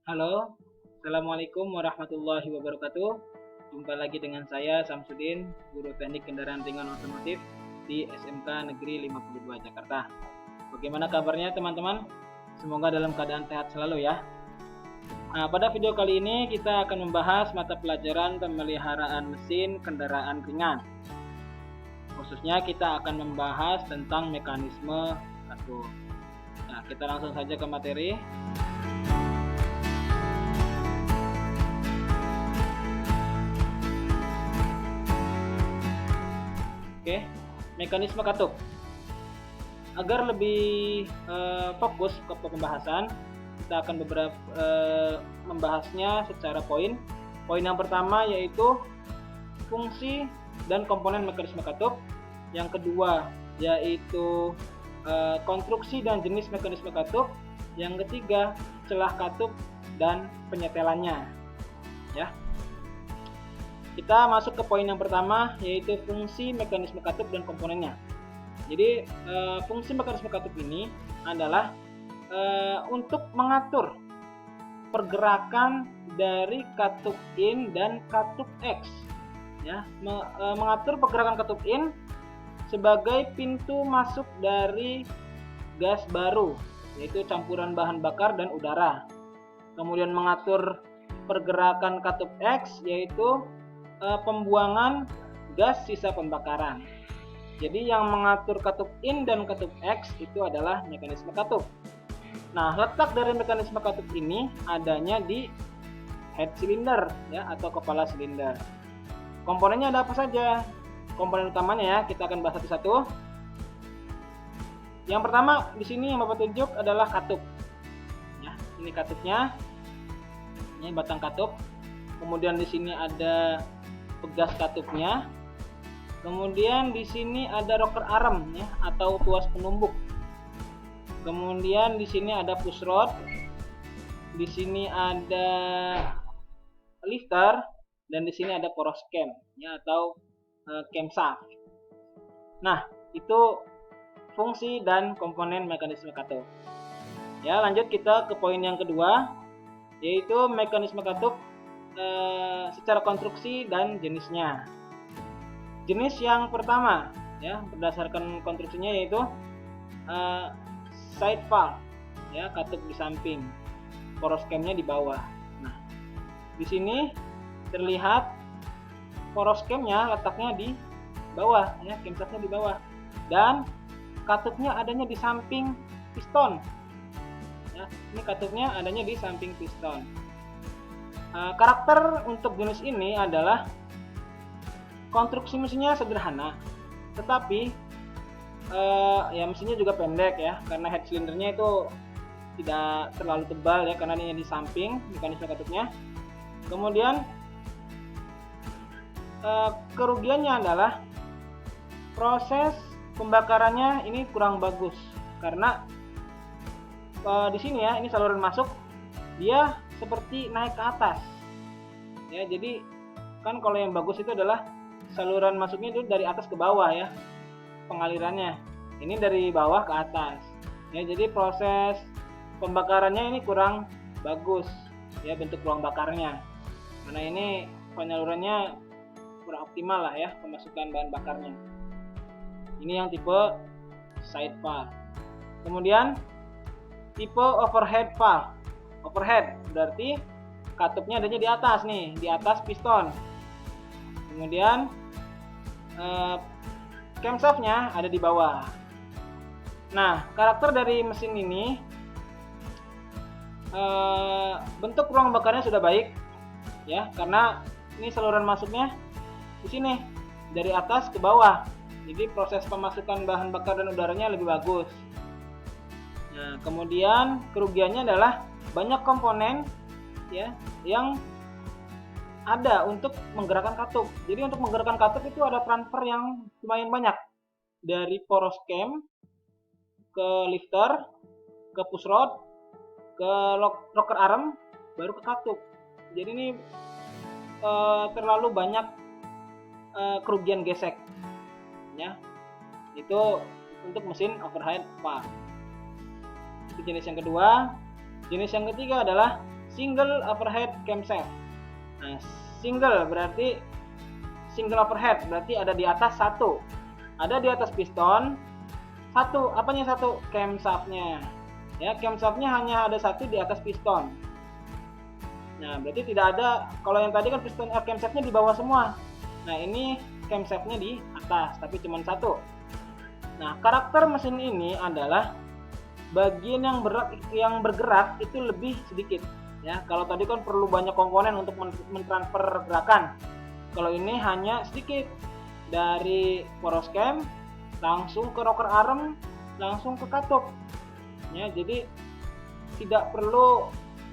Halo, Assalamualaikum warahmatullahi wabarakatuh. Jumpa lagi dengan saya Samsudin, Guru Teknik Kendaraan Ringan Otomotif di SMK Negeri 52 Jakarta. Bagaimana kabarnya teman-teman? Semoga dalam keadaan sehat selalu ya. Nah, pada video kali ini kita akan membahas mata pelajaran pemeliharaan mesin kendaraan ringan. Khususnya kita akan membahas tentang mekanisme katup. Nah, kita langsung saja ke materi. Oke, mekanisme katup. Agar lebih fokus ke pembahasan, kita akan membahasnya secara poin. Poin yang pertama yaitu fungsi dan komponen mekanisme katup. Yang kedua yaitu konstruksi dan jenis mekanisme katup. Yang ketiga celah katup dan penyetelannya. Ya. Kita masuk ke poin yang pertama yaitu fungsi mekanisme katup dan komponennya. Jadi fungsi mekanisme katup ini adalah untuk mengatur pergerakan dari katup in dan katup X. Ya, mengatur pergerakan katup in sebagai pintu masuk dari gas baru, yaitu campuran bahan bakar dan udara. Kemudian mengatur pergerakan katup X yaitu pembuangan gas sisa pembakaran. Jadi yang mengatur katup in dan katup X itu adalah mekanisme katup. Nah, letak dari mekanisme katup ini adanya di head cylinder ya, atau kepala silinder. Komponennya ada apa saja? Komponen utamanya ya, kita akan bahas satu-satu. Yang pertama di sini yang Bapak tunjuk adalah katup. Ya, ini katupnya. Ini batang katup. Kemudian di sini ada pegas katupnya. Kemudian di sini ada rocker arm ya, atau tuas penumbuk. Kemudian di sini ada push rod. Di sini ada lifter dan di sini ada poros cam ya, atau camshaft. Nah, itu fungsi dan komponen mekanisme katup. Ya, lanjut kita ke poin yang kedua yaitu mekanisme katup secara konstruksi dan jenisnya. Jenis yang pertama ya, berdasarkan konstruksinya yaitu side valve ya, katup di samping, poros camnya di bawah. Nah, di sini terlihat poros camnya letaknya di bawah ya, camshaftnya di bawah, dan katupnya adanya di samping piston ya. Ini katupnya adanya di samping piston. Karakter untuk jenis ini adalah konstruksi mesinnya sederhana, tetapi ya mesinnya juga pendek ya, karena head silindernya itu tidak terlalu tebal ya, karena ini di samping mekanisme katupnya. Kemudian kerugiannya adalah proses pembakarannya ini kurang bagus, karena di sini ya, ini saluran masuk dia seperti naik ke atas ya. Jadi kan kalau yang bagus itu adalah saluran masuknya itu dari atas ke bawah ya, pengalirannya ini dari bawah ke atas ya. Jadi proses pembakarannya ini kurang bagus ya, bentuk ruang bakarnya, karena ini penyalurannya kurang optimal lah ya, pemasukan bahan bakarnya. Ini yang tipe side valve. Kemudian tipe overhead valve. Overhead berarti katupnya adanya di atas nih, di atas piston. Kemudian camshaftnya ada di bawah. Nah, karakter dari mesin ini bentuk ruang bakarnya sudah baik ya, karena ini saluran masuknya di sini dari atas ke bawah. Jadi proses pemasukan bahan bakar dan udaranya lebih bagus. Nah, kemudian kerugiannya adalah banyak komponen ya yang ada untuk menggerakkan katup. Jadi untuk menggerakkan katup itu ada transfer yang lumayan banyak, dari poros cam ke lifter, ke push rod, ke rocker arm, baru ke katup. Jadi ini terlalu banyak kerugian gesek ya. Itu untuk mesin overhead valve. Itu jenis yang kedua. Jenis yang ketiga adalah single overhead camshaft. Nah, single berarti single overhead berarti ada di atas satu, ada di atas piston satu. Apanya satu? Camshaftnya. Ya, camshaftnya hanya ada satu di atas piston. Nah, berarti tidak ada. Kalau yang tadi kan piston camshaftnya di bawah semua. Nah, ini camshaftnya di atas, tapi cuma satu. Nah, karakter mesin ini adalah bagian yang bergerak itu lebih sedikit. Ya, kalau tadi kan perlu banyak komponen untuk mentransfer gerakan. Kalau ini hanya sedikit, dari poros cam langsung ke rocker arm, langsung ke katup. Ya, jadi tidak perlu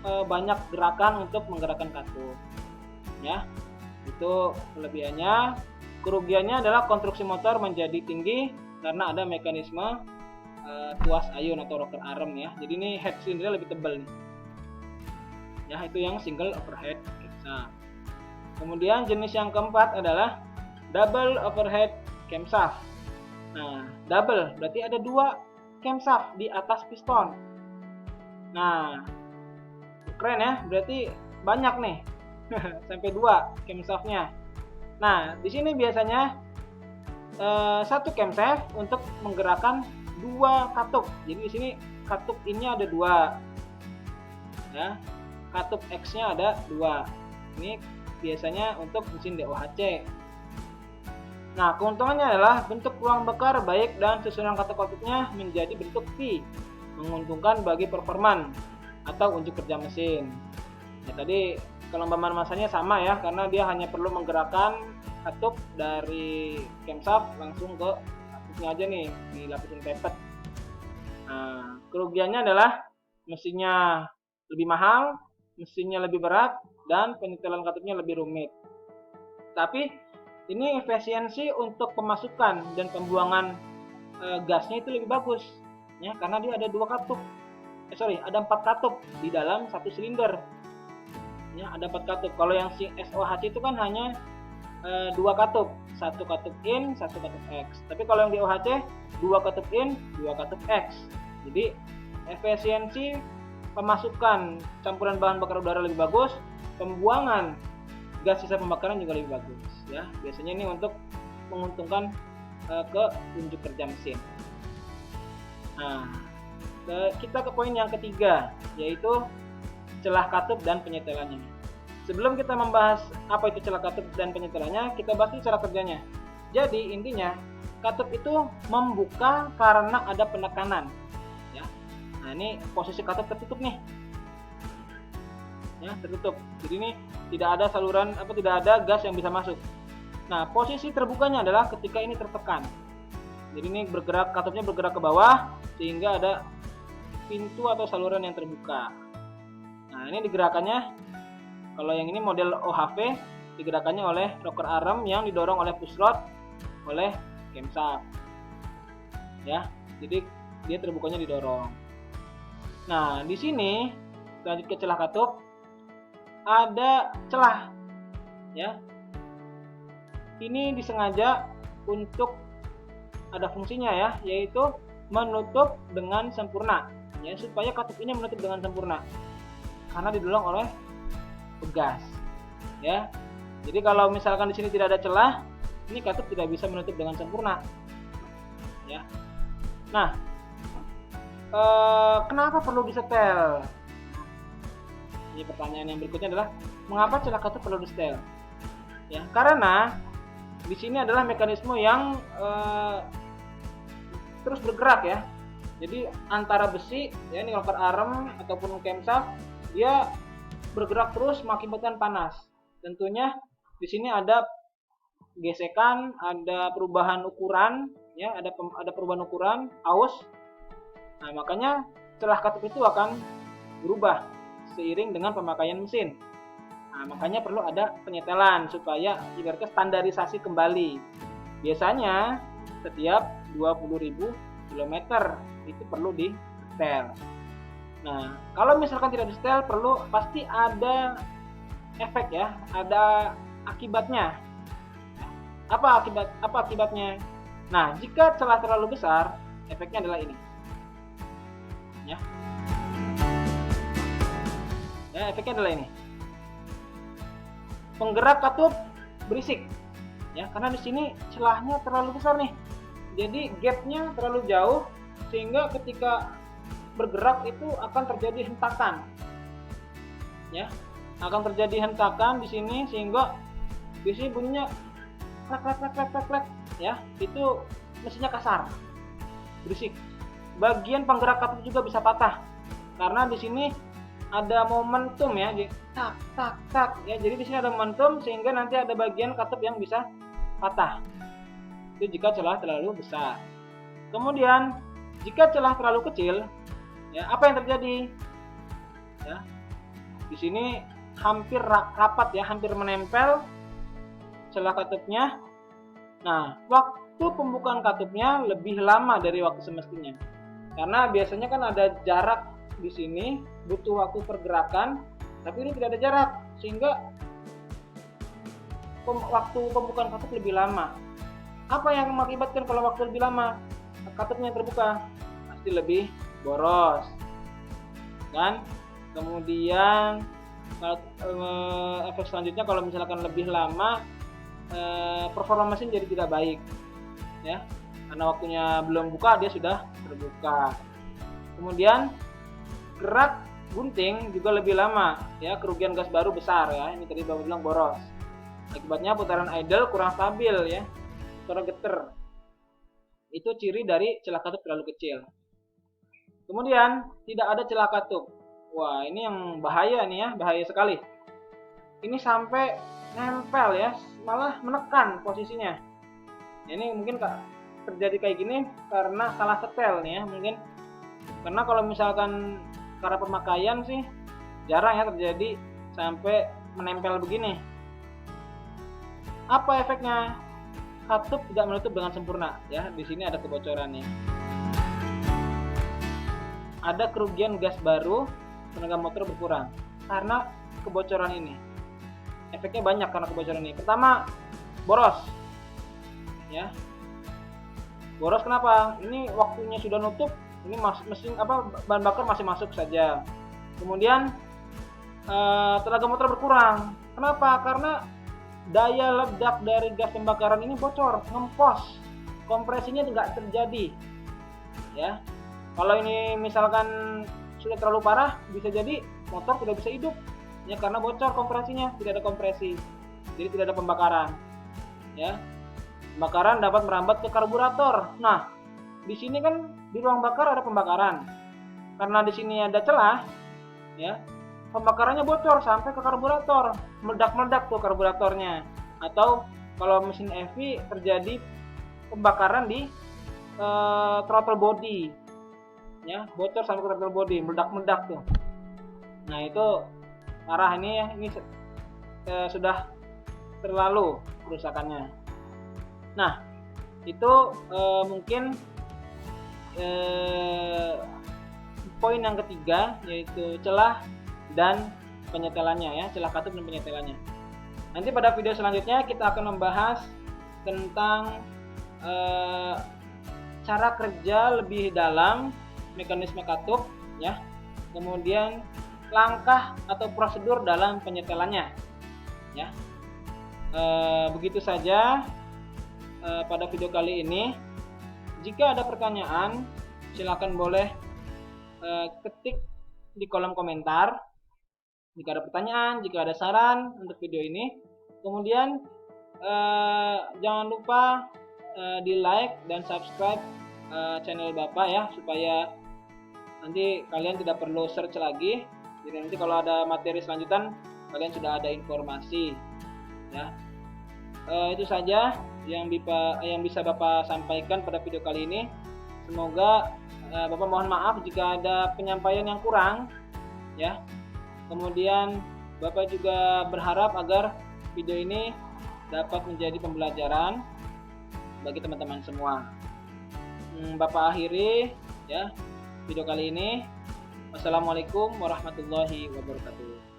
banyak gerakan untuk menggerakkan katup. Ya, itu kelebihannya. Kerugiannya adalah konstruksi motor menjadi tinggi karena ada mekanisme tuas ayun atau rocker arm ya. Jadi ini head silindernya lebih tebal nih. Ya, itu yang single overhead camshaft. Kemudian jenis yang keempat adalah double overhead camshaft. Nah, double berarti ada dua camshaft di atas piston. Nah, keren ya, berarti banyak nih. Sampai dua camshaftnya. Nah, di sini biasanya satu camshaft untuk menggerakkan dua katup. Jadi di sini katup ini ada dua. Ya. Katup X-nya ada dua. Ini biasanya untuk mesin DOHC. Nah, keuntungannya adalah bentuk ruang bakar baik dan susunan katup-katupnya menjadi bentuk V, menguntungkan bagi performan atau unjuk kerja mesin. Ya, tadi kelembaban masanya sama ya, karena dia hanya perlu menggerakkan katup dari camshaft langsung ke katupnya aja nih, dilapisin pepet. Nah, kerugiannya adalah mesinnya lebih mahal, mesinnya lebih berat, dan penyetelan katupnya lebih rumit. Tapi ini efisiensi untuk pemasukan dan pembuangan gasnya itu lebih bagus, ya, karena dia ada ada 4 katup di dalam satu silinder. Ya, ada 4 katup. Kalau yang SOHC itu kan hanya 2 katup, satu katup in, satu katup X. Tapi kalau yang di OHC 2 katup in, 2 katup X. Jadi efisiensi pemasukan campuran bahan bakar udara lebih bagus, pembuangan gas sisa pembakaran juga lebih bagus. Ya, biasanya ini untuk menguntungkan ke unjuk kerja mesin. Nah, kita ke poin yang ketiga, yaitu celah katup dan penyetelannya. Sebelum kita membahas apa itu celah katup dan penyetelannya, kita bahas dulu cara kerjanya. Jadi intinya katup itu membuka karena ada penekanan. Ya. Nah, ini posisi katup tertutup nih. Ya, tertutup. Jadi ini tidak ada saluran tidak ada gas yang bisa masuk. Nah, posisi terbukanya adalah ketika ini tertekan. Jadi ini katupnya bergerak ke bawah sehingga ada pintu atau saluran yang terbuka. Nah, ini digerakannya, kalau yang ini model OHV, digerakannya oleh rocker arm yang didorong oleh push rod oleh camshaft. Ya, jadi dia terbukanya didorong. Nah, di sini lanjut ke celah katup, ada celah. Ya. Ini disengaja untuk ada fungsinya ya, yaitu menutup dengan sempurna. Ya, supaya katup ini menutup dengan sempurna. Karena didorong oleh pegas. Ya. Jadi kalau misalkan di sini tidak ada celah, ini katup tidak bisa menutup dengan sempurna. Ya. Nah, kenapa perlu disetel? Ini pertanyaan yang berikutnya adalah mengapa celah katup perlu disetel? Ya, karena di sini adalah mekanisme yang terus bergerak ya. Jadi antara besi, ya ini rocker arm ataupun camshaft, dia bergerak terus mengakibatkan panas. Tentunya di sini ada gesekan, ada perubahan ukuran, ya ada perubahan ukuran aus. Nah, makanya celah katup itu akan berubah seiring dengan pemakaian mesin. Nah, makanya perlu ada penyetelan supaya ibaratnya standarisasi kembali. Biasanya setiap 20.000 km itu perlu disetel. Nah, kalau misalkan tidak disetel, pasti ada efek ya, ada akibatnya. Apa akibatnya? Nah, jika celah terlalu besar, efeknya adalah ini. Ya. Ya, Ya, efeknya adalah ini. Penggerak katup berisik. Ya, karena di sini celahnya terlalu besar nih. Jadi gapnya terlalu jauh sehingga ketika bergerak itu akan terjadi hentakan. Ya, akan terjadi hentakan di sini sehingga di sini bunyinya klek, ya, itu mesinnya kasar, berisik. Bagian penggerak katup juga bisa patah karena di sini ada momentum ya, tak tak tak ya. Jadi di sini ada momentum sehingga nanti ada bagian katup yang bisa patah. Itu jika celah terlalu besar. Kemudian jika celah terlalu kecil, ya apa yang terjadi? Ya, di sini hampir rapat ya, hampir menempel celah katupnya. Nah, waktu pembukaan katupnya lebih lama dari waktu semestinya. Karena biasanya kan ada jarak di sini, butuh waktu pergerakan, tapi ini tidak ada jarak sehingga waktu pembukaan katup lebih lama. Apa yang mengakibatkan kalau waktu lebih lama katupnya terbuka? Pasti lebih boros. Kan? Kemudian efek selanjutnya kalau misalkan lebih lama performa mesin jadi tidak baik ya, karena waktunya belum buka dia sudah terbuka. Kemudian gerak gunting juga lebih lama ya, kerugian gas baru besar ya, ini tadi Bapak bilang boros. Akibatnya putaran idle kurang stabil ya, motor geter. Itu ciri dari celah katup terlalu kecil. Kemudian tidak ada celah katup. Wah, ini yang bahaya nih ya, bahaya sekali. Ini sampai nempel ya, malah menekan posisinya. Ini mungkin terjadi kayak gini karena salah setel nih ya, mungkin karena kalau misalkan karena pemakaian sih jarang ya terjadi sampai menempel begini. Apa efeknya? Katup tidak menutup dengan sempurna ya. Di sini ada kebocorannya. Ada kerugian gas baru, tenaga motor berkurang karena kebocoran ini. Efeknya banyak karena kebocoran ini. Pertama, boros. Ya. Boros kenapa? Ini waktunya sudah nutup, ini mesin bahan bakar masih masuk saja. Kemudian tenaga motor berkurang. Kenapa? Karena daya ledak dari gas pembakaran ini bocor, ngempos. Kompresinya tidak terjadi. Ya. Kalau ini misalkan sudah terlalu parah, bisa jadi motor tidak bisa hidup. Ya, karena bocor kompresinya, tidak ada kompresi, jadi tidak ada pembakaran. Ya, pembakaran dapat merambat ke karburator. Nah, di sini kan di ruang bakar ada pembakaran. Karena di sini ada celah, ya, pembakarannya bocor sampai ke karburator, meledak-meledak tuh karburatornya. Atau kalau mesin EV terjadi pembakaran di throttle body, ya, bocor sampai ke throttle body, meledak-meledak tuh. Nah, itu parah ini ya, ini sudah terlalu kerusakannya. Nah, itu mungkin poin yang ketiga, yaitu celah dan penyetelannya ya, celah katup dan penyetelannya. Nanti pada video selanjutnya kita akan membahas tentang cara kerja lebih dalam mekanisme katup ya, kemudian langkah atau prosedur dalam penyetelannya ya. Begitu saja pada video kali ini. Jika ada pertanyaan silakan boleh ketik di kolom komentar jika ada pertanyaan, jika ada saran untuk video ini. Kemudian jangan lupa di like dan subscribe channel Bapak ya, supaya nanti kalian tidak perlu search lagi. Jadi nanti kalau ada materi selanjutan kalian sudah ada informasi ya. Itu saja yang bisa Bapak sampaikan pada video kali ini. Semoga Bapak mohon maaf jika ada penyampaian yang kurang ya. Kemudian Bapak juga berharap agar video ini dapat menjadi pembelajaran bagi teman-teman semua. Bapak akhiri ya video kali ini. Wassalamualaikum warahmatullahi wabarakatuh.